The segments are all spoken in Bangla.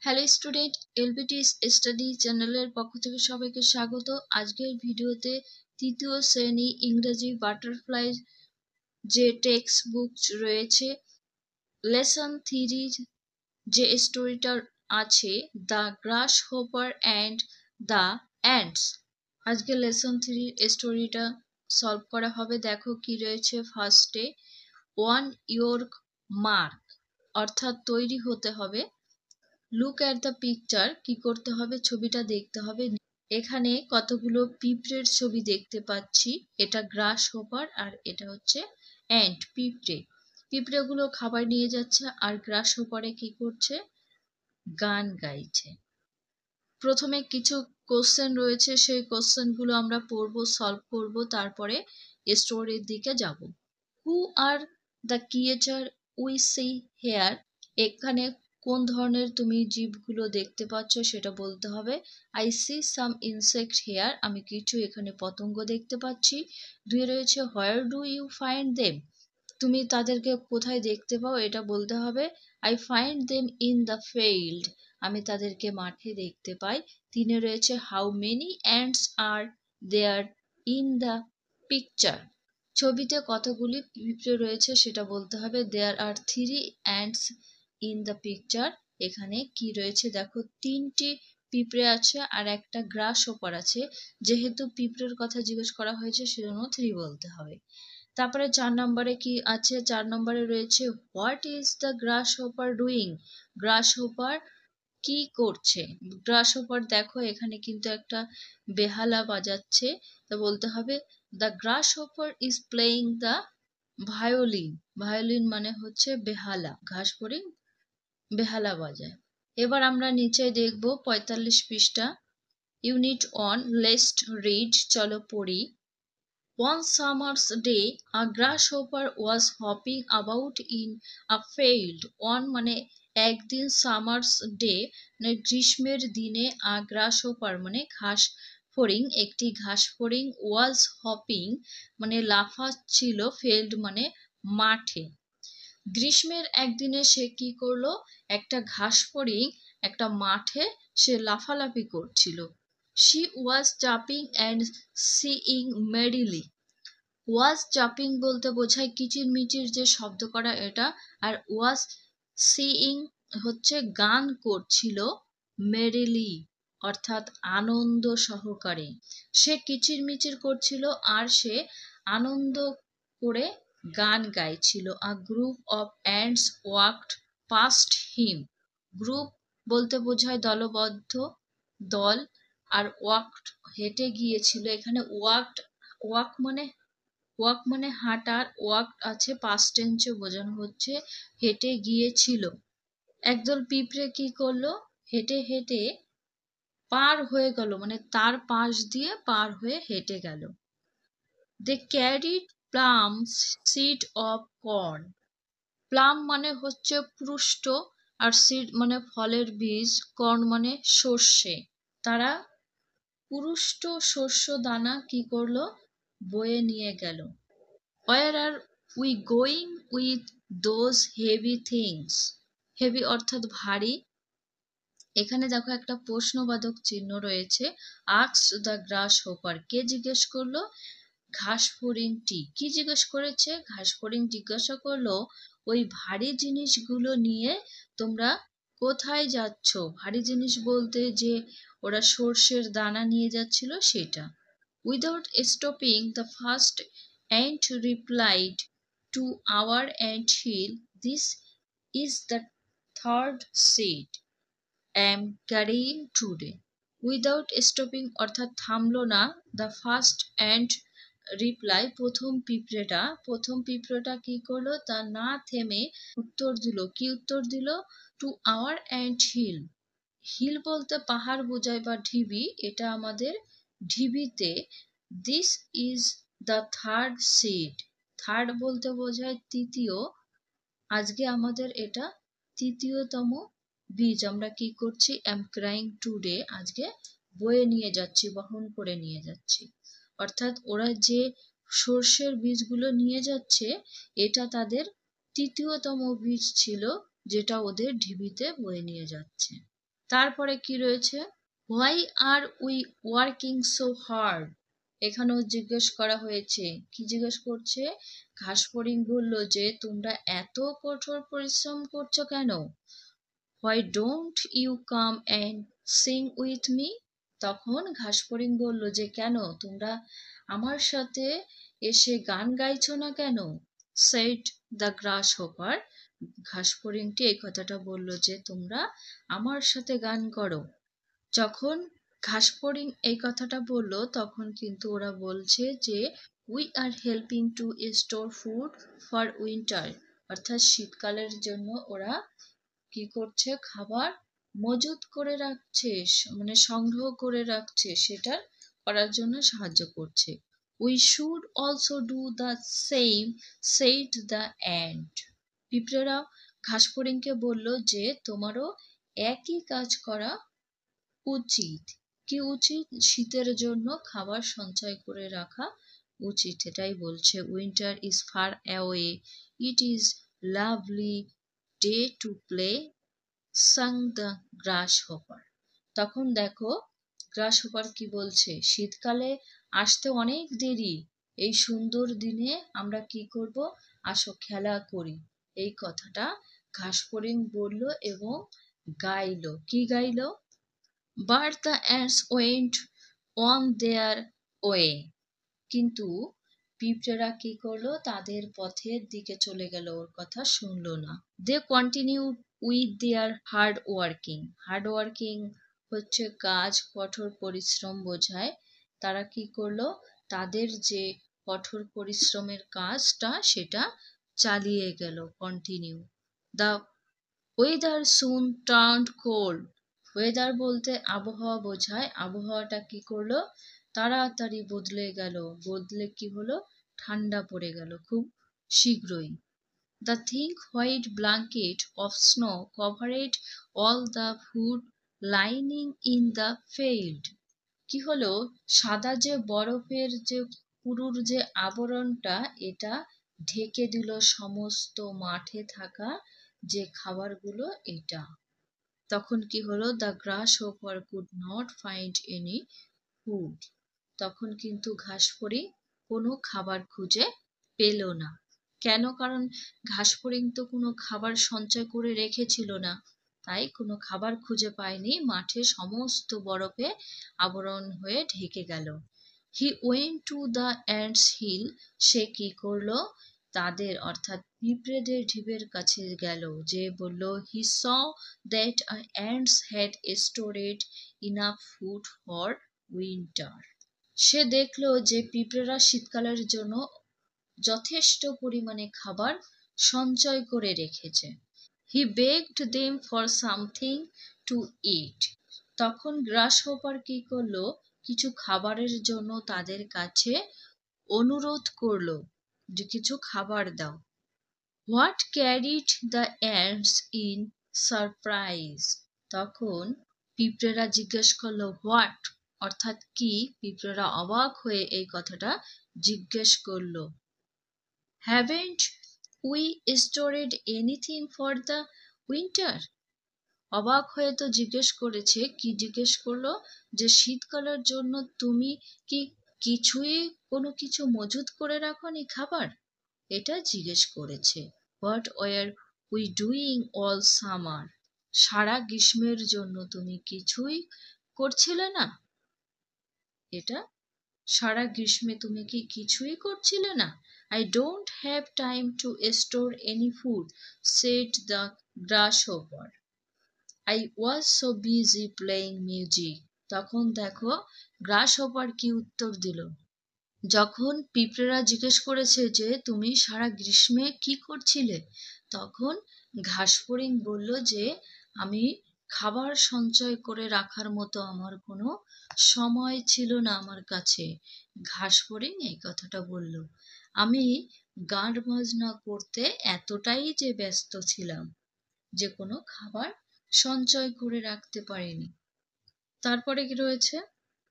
হ্যালো স্টুডেন্ট, এলবিটি স্টাডি চ্যানেলের পক্ষ থেকে সবাইকে স্বাগত। আজকের ভিডিওতে তৃতীয় শ্রেণী ইংরেজি বাটারফ্লাই যে টেক্সট বুক রয়েছে, লেসন 3 যে স্টোরিটা আছে, the grass hopper and the ants. আজকে লেসন 3 স্টোরিটা সলভ করা হবে। দেখো কি রয়েছে। ফার্স্টে ওয়ান ইয়োর মার্ক, অর্থাৎ তৈরি হতে হবে। লুক অ্যাট দ্য পিকচার, কি করতে হবে, ছবিটা দেখতে হবে। এখানে কতগুলো পিঁপড়ের ছবি দেখতে পাচ্ছি। এটা গ্রাস হোপার আর এটা হচ্ছে অ্যান্ট, পিঁপড়ে। পিঁপড়েগুলো খাবার নিয়ে যাচ্ছে আর গ্রাস হোপারে কি করছে, গান গাইছে। প্রথমে কিছু কোশ্চেন রয়েছে, সেই কোশ্চেনগুলো আমরা পড়বো, সলভ করব, তারপরে স্টোরির দিকে যাব। Who are the creature we see here, এখানে কোন ধরনের তুমি জীবগুলো দেখতে পাচ্ছ সেটা বলতে হবে। I see some insect here, আমি কিছু এখানে পতঙ্গ দেখতে পাচ্ছি। দুই রয়েছে where do you find them, তুমি তাদেরকে কোথায় দেখতে পাও, এটা বলতে হবে। I find them in the field, আমি তাদেরকে মাঠে দেখতে পাই। তিনে রয়েছে how many ants are there in the picture, ছবিতে কতগুলি পিঁপড়ে রয়েছে সেটা বলতে হবে। There are 3 ants in the picture, এখানে কি রয়েছে দেখো, 3টি পিঁপড়ে আছে আর একটা গ্রাস হোপার আছে। যেহেতু পিঁপড়ের কথা জিজ্ঞেস করা হয়েছে সেজন্য 3 বলতে হবে। তারপরে 4 নম্বরে কি আছে, 4 নম্বরে রয়েছে what is the grass hopper doing, glass hopper কি করছে। গ্রাস হোপার দেখো এখানে কিন্তু একটা বেহালা বাজাচ্ছে, তো বলতে হবে the grass hopper is playing the violin, violin মানে হচ্ছে বেহালা, ঘাস ফড়িং বেহালা বাজায়। এবার আমরা নিচে দেখব 45 পৃষ্ঠা, ইউনিট 1, লেটস রিড, চলো পড়ি। One summer's day, a grasshopper was hopping about in a field. One মানে একদিন, সামার্স ডে মানে গ্রীষ্মের দিনে, a grasshopper মানে ঘাস ফড়িং, একটি ঘাস ফড়িং, was hopping মানে লাফাচ্ছিল, field মানে মাঠে। গ্রীষ্মের একদিনে সে কি করলো, একটা ঘাস ফড়িং একটা মাঠে সে লাফালাফি করছিল। She was jumping and singing merrily. Was jumping বলতে বোঝায় কিচিরমিচির যে শব্দ করা এটা, আর ওয়াজ সিইং হচ্ছে গান করছিল, মেরিলি অর্থাৎ আনন্দ সহকারে। সে কিচিরমিচির করছিল আর সে আনন্দ করে গান গাইছিল। A group of ants walked past him, group বলতে বোঝায় দলবদ্ধ, দল, আর ওয়াকড হেঁটে গিয়েছিল। এখানে ওয়াক মানে হাঁটার, ওয়াক আছে পাস্ট টেন্সে বোঝানো হচ্ছে হেঁটে গিয়েছিল। একদল পিঁপড়ে কি করলো, হেঁটে হেঁটে পার হয়ে গেল, মানে তার পাশ দিয়ে পার হয়ে হেঁটে গেল। They carried plums seed of corn, plum মানে হচ্ছে পুষ্ট আর সিড মানে ফলের বীজ, কর্ন মানে সর্ষে। তারা পুষ্ট শস্য দানা কি করলো, বয়ে নিয়ে গেল। Where are we going with those heavy things? Heavy অর্থাৎ ভারী। এখানে দেখো একটা প্রশ্নবাচক চিহ্ন রয়েছে। আস্কড দ্য গ্রাস হোপার, কে জিজ্ঞেস করলো, ঘাস ফড়িংটি। কি জিজ্ঞেস করেছে, ঘাস ফড়িং জিজ্ঞাসা করলো ওই ভারী জিনিসগুলো নিয়ে তোমরা কোথায় যাচ্ছ। ভারী জিনিস বলতে যে ওরা সর্ষের দানা নিয়ে যাচ্ছিল সেটা। Without stopping, the first ant replied to our anthill, this is the third seed I am carrying today. Without stopping অর্থাৎ থামলো না, the first ant reply প্রথম পিঁপড়েটা কি করলো, তা না থেমে উত্তর দিল। কি উত্তর দিল, to our anthill, হিল বলতে পাহাড় বোঝায় বা ঢিবি, এটা আমাদের ঢিবিতে। This is the third seed, third বলতে বোঝায় তৃতীয়, আজকে আমাদের এটা তৃতীয়তম বীজ। আমরা কি করছি, এম ক্রাইং টুডে, আজকে বয়ে নিয়ে যাচ্ছি, বহন করে নিয়ে যাচ্ছি। অর্থাৎ ওরা যে সর্ষের বীজগুলো নিয়ে যাচ্ছে এটা তাদের তৃতীয়তম বীজ ছিল, যেটা ওদের ঢিবিতে বয়ে নিয়ে যাচ্ছে। তারপরে কি রয়েছে, why are we working so hard. এখানেও জিজ্ঞেস করা হয়েছে, কি জিজ্ঞেস করছে, ঘাসফড়িং বলল যে তোমরা এত কঠোর পরিশ্রম করছো কেন। Why don't you come and sing with me. তখন ঘাসফড়িং বলল যে কেন তোমরা আমার সাথে এসে গান গাইছো না কেন। Said the grasshopper. ঘাসফড়িংটি এই কথাটা বলল যে তোমরা আমার সাথে গান করো। যখন ঘাসফড়িং এই কথাটা বলল তখন কিন্তু ওরা বলছে যে we are helping two store food for winter, অর্থাৎ শীতকালের জন্য ওরা কি করছে, খাবার মজুত করে রাখছে, মানে সংগ্রহ করে রাখছে, সেটা করার জন্য সাহায্য করছে। We should also do the same, said the ant. পিঁপড়েরা ঘাসফড়িংকে বলল যে তোমারও একই কাজ করা উচিত। কি উচিত? শীতের জন্য খাবার সঞ্চয় করে রাখা উচিত, এটাই বলছে। Winter is far away, it is lovely day to play, sang the grasshopper. তখন দেখো গ্রাস হোপার কি বলছে, শীতকালে আসতে অনেক দেরি, এই সুন্দর দিনে আমরা কি করব, আসো খেলা করি। এই কথাটা ঘাসফড়িং বলল এবং গাইলো। কি গাইলো? But the ants went on their way. কিন্তু পিঁপড়েরা কি করলো, তাদের পথের দিকে চলে গেল, ওর কথা শুনলো না। They continued with their hard working. Hard working হচ্ছে কাজ, কঠোর পরিশ্রম বোঝায়। তারা কি করলো, তাদের যে কঠোর পরিশ্রমের কাজটা সেটা চালিয়ে গেল, continue. The weather soon turned cold. Weather বলতে আবহাওয়া বোঝায়। আবহাওয়াটা কি করলো, তাড়াতাড়ি বদলে গেল, বদলে কি হলো, ঠান্ডা পড়ে গেল খুব শীঘ্রই। The thick white blanket of snow covered all the food lying in the field. কি হলো, সাদা যে বরফের যে পুরুর যে আবরণটা, এটা ঢেকে দিল সমস্ত মাঠে থাকা যে খাবারগুলো, এটা। তখন কি হলো, the grass hopper could not find any food. তখন কিন্তু ঘাসফড়িং কোনো খাবার খুঁজে পেল না। কেন? কারণ ঘাসফড়িং তো কোনো খাবার সঞ্চয় করে রেখেছিল না, তাই কোনো খাবার খুঁজে পায়নি, মাঠে সমস্ত বরফে আবরণ হয়ে ঢেকে গেল। He went to the ants hill. সে কি করলো, তাদের অর্থাৎ পিঁপড়েদের ঢিবের কাছে গেল, যে বলল he saw that ants had stored enough food for winter. সে দেখলো যে পিঁপড়েরা শীতকালের জন্য যথেষ্ট পরিমাণে খাবার সঞ্চয় করে রেখেছে। He begged them for something to eat. তখন গ্রাস হোপার কি করলো, কিছু খাবারের জন্য তাদের কাছে অনুরোধ করলো যে কিছু খাবার দাও। What carried the ants in surprise. তখন পিঁপড়েরা জিজ্ঞেস করলো হোয়াট, অর্থাৎ কি। পিঁপড়েরা অবাক হয়ে এই কথাটা জিজ্ঞেস করলো, haven't we storeyed anything for the winter. অবাক হয়ে তো জিজ্ঞেস করেছে, কি জিজ্ঞেস করলো, যে শীতকালের জন্য তুমি কি কিছুই কোনো কিছু মজুত করে রাখোনি খাবার, এটা জিজ্ঞেস করেছে। What were we doing all summer. সারা গ্রীষ্মের জন্য তুমি কিছুই করছিলে না, এটা সারা গ্রীষ্মে তুমি কি কিছুই করছিলে না। I don't have time to store any food, said the grasshopper. I was so busy playing music. তখন দেখো গ্রাসহপার কি উত্তর দিল। যখন পিঁপড়েরা জিজ্ঞেস করেছে যে তুমি সারা গ্রীষ্মে কি করছিলে, তখন ঘাসফড়িং বলল যে আমি খাবার সঞ্চয় করে রাখার মতো আমার কোনো সময় ছিল না আমার কাছে। ঘাসফড়িং এই কথাটা বলল, আমি গান বাজনা করতে এতটাই যে ব্যস্ত ছিলাম যে কোনো খাবার সঞ্চয় করে রাখতে পারিনি। তারপরে কি রয়েছে,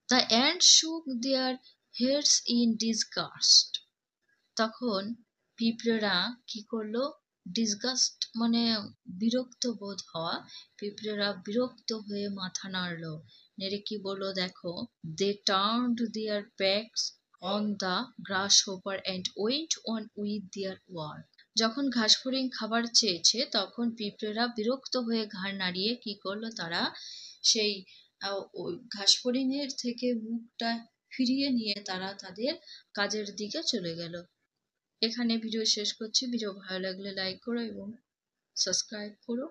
দ্য অ্যান্ট শুক দেয়ার হেডস ইন ডিসগাস্ট। তখন পিঁপড়েরা কি করলো, ডিসগাস্ট মানে বিরক্ত বোধ হওয়া। পিঁপড়েরা বিরক্ত হয়ে মাথা নাড়ল, নেড়ে কি বলল দেখো। They turned their backs on the grasshopper and went on with their work. যখন ঘাসফড়িং খাবার চেয়েছে তখন পিঁপড়েরা বিরক্ত হয়ে ঘাড় নাড়িয়ে কি করলো, তারা সেই ওই ঘাসফড়িংয়ের থেকে মুখটা ফিরিয়ে নিয়ে তারা তাদের কাজের দিকে চলে গেল। এখানে ভিডিও শেষ করছি। ভিডিও ভালো লাগলে লাইক করো এবং সাবস্ক্রাইব করো।